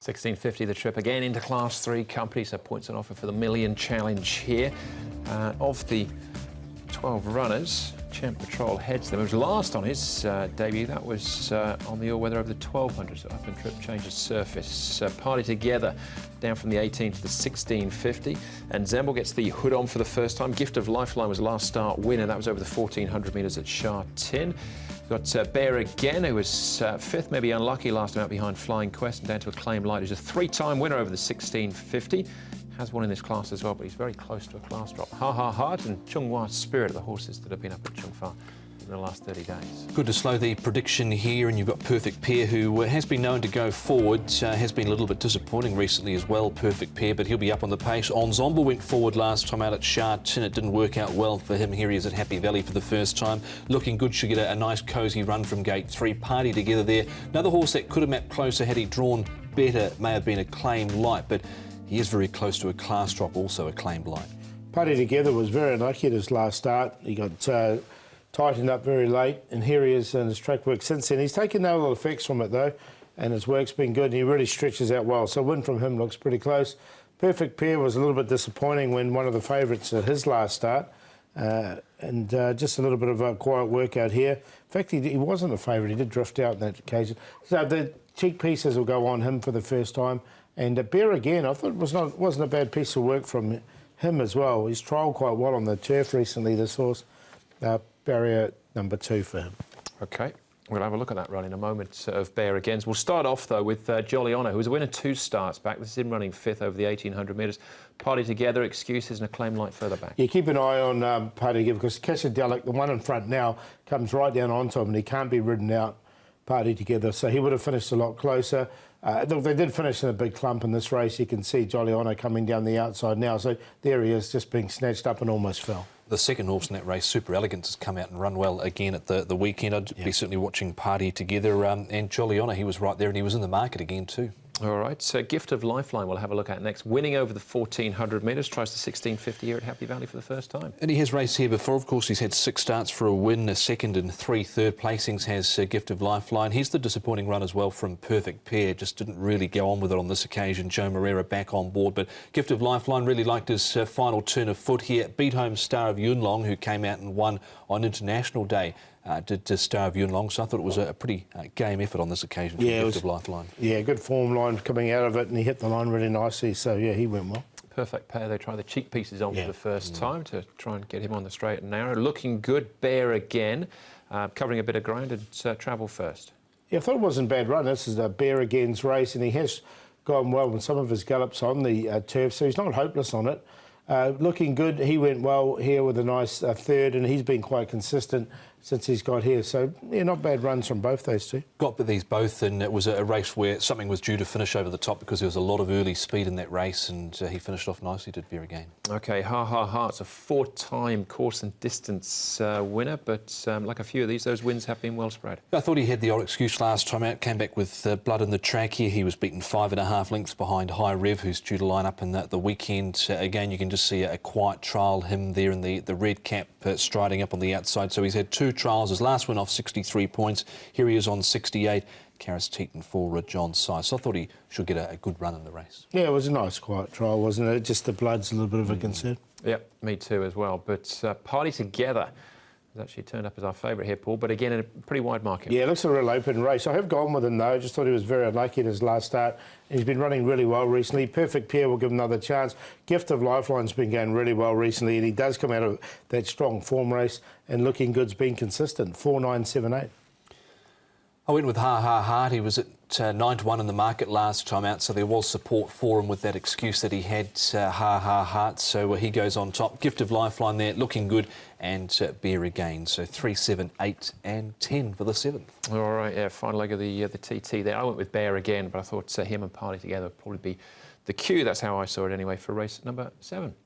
1650 the trip again into Class 3 company, so points on offer for the Million Challenge here. Of the 12 runners, Champ Patrol heads them. It was last on his debut. That was on the all-weather over the 1200, so up and trip changes surface. Party Together down from the 18 to the 1650, and Zemble gets the hood on for the first time. Gift of Lifeline was last start winner. That was over the 1400 metres at Sha Tin. Got Bear Again, who was fifth, maybe unlucky last time out behind Flying Quest, and down to Acclaim Light, who's a three-time winner over the 1650. Has won in this class as well, but he's very close to a class drop. Ha Ha Heart and Chung Hua Spirit are the horses that have been up at Chung Fa in the last 30 days. Good to slow the prediction here, and you've got Perfect Pair, who has been known to go forward, has been a little bit disappointing recently as well, Perfect Pair, but he'll be up on the pace. Ensemble went forward last time out at Sha Tin. It didn't work out well for him. Here he is at Happy Valley for the first time. Looking good, should get a nice cosy run from gate 3. Party Together there. Another horse that could have mapped closer had he drawn better may have been Acclaim Light, but he is very close to a class drop, also Acclaimed Light. Party Together was very unlucky at his last start. He got tightened up very late, and here he is in his track work since then. He's taken no little effects from it though, and his work's been good, and he really stretches out well. So a win from him looks pretty close. Perfect Pair was a little bit disappointing when one of the favourites at his last start, and just a little bit of a quiet workout here. In fact, he wasn't a favourite. He did drift out on that occasion. So the cheek pieces will go on him for the first time. And Bear Again, I thought it wasn't a bad piece of work from him as well. He's trialled quite well on the turf recently, this horse. Barrier number 2 for him. OK, we'll have a look at that run in a moment of Bear Again's. We'll start off, though, with Jolly Honour, who was a winner 2 starts back. This is him running 5th over the 1800 metres. Party Together, excuses, and Acclaim Light further back. Yeah, keep an eye on Party Together, because Cashadelic, the one in front now, comes right down onto him, and he can't be ridden out Party Together, so he would have finished a lot closer. They did finish in a big clump in this race. You can see Jolly Honour coming down the outside now, so there he is, just being snatched up and almost fell. The second horse in that race, Super Elegance, has come out and run well again at the weekend. I'd be certainly watching Party Together, and Jolly Honour, he was right there, and he was in the market again too. All right, so Gift of Lifeline we'll have a look at next. Winning over the 1400 metres, tries the 1650 here at Happy Valley for the first time. And he has raced here before. Of course, he's had 6 starts for a win, a second and 3 third placings, has Gift of Lifeline. He's the disappointing run as well from Perfect Pair. Just didn't really go on with it on this occasion. Joe Moreira back on board, but Gift of Lifeline really liked his final turn of foot here. Beat home Star of Yun Long, who came out and won on International Day. Did Star of Yun Long, so I thought it was a pretty game effort on this occasion for Gift of Lifeline. Yeah, good form line coming out of it, and he hit the line really nicely, so yeah, he went well. Perfect Pair, they try the cheek pieces on for the first time to try and get him on the straight and narrow. Looking good, Bear Again, covering a bit of ground and travel first. Yeah, I thought it wasn't a bad run. This is a Bear Again's race, and he has gone well with some of his gallops on the turf, so he's not hopeless on it. Looking good, he went well here with a nice third, and he's been quite consistent since he's got here. So, yeah, not bad runs from both those two. Got these both, and it was a race where something was due to finish over the top because there was a lot of early speed in that race, and he finished off nicely, did Bear Again. OK, Ha Ha Heart's a 4-time course and distance winner, but like a few of these, those wins have been well spread. I thought he had the odd excuse last time out, came back with blood in the track here. He was beaten 5.5 lengths behind High Rev, who's due to line up in the weekend. Again, you can just see a quiet trial, him there in the red cap striding up on the outside. So he's had 2 trials. His last one off 63 points. Here he is on 68. Karis Teton for John Size. So I thought he should get a good run in the race. Yeah, it was a nice quiet trial, wasn't it? Just the blood's a little bit of a concern. Yep, me too as well. But Party Together has actually turned up as our favourite here, Paul, but again in a pretty wide market. Yeah, it looks a real open race. I have gone with him though. I just thought he was very unlucky at his last start. He's been running really well recently. Perfect Pair will give him another chance. Gift of Lifeline's been going really well recently, and he does come out of that strong form race, and Looking Good's been consistent. 4-9-7-8. I went with Ha Ha Heart. He was at 9-1 in the market last time out, so there was support for him with that excuse that he had, Ha Ha Heart. So he goes on top. Gift of Lifeline there, Looking Good, and Bear Again. So 3, 7, 8 and 10 for the 7th. All right, yeah, final leg of the TT there. I went with Bear Again, but I thought him and Party Together would probably be the cue. That's how I saw it anyway for race number 7.